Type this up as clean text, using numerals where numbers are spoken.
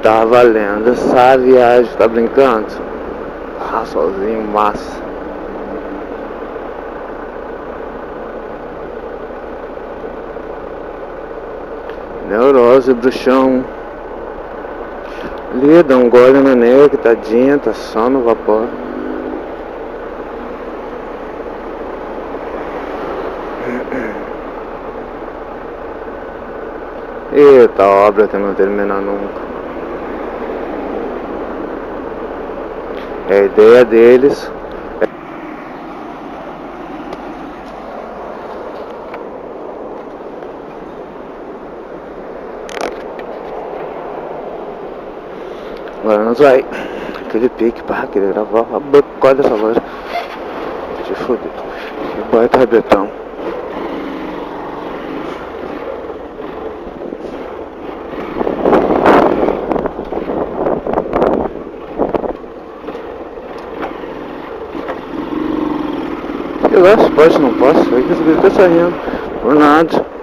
Tá valendo essa viagem, tá brincando? Ah, sozinho, massa. Neurose, bruxão. Ali, dá um gole na nega, tadinha, tá só no vapor. Eita, obra que não termina nunca. É a ideia deles. Agora nós vai. Aquele pique, pá, querer gravar a boca dessa loja. Te fuder. Que baita rabetão. Eu gosto, posso, não posso. Aí que esse vídeo tá saindo. Por nada.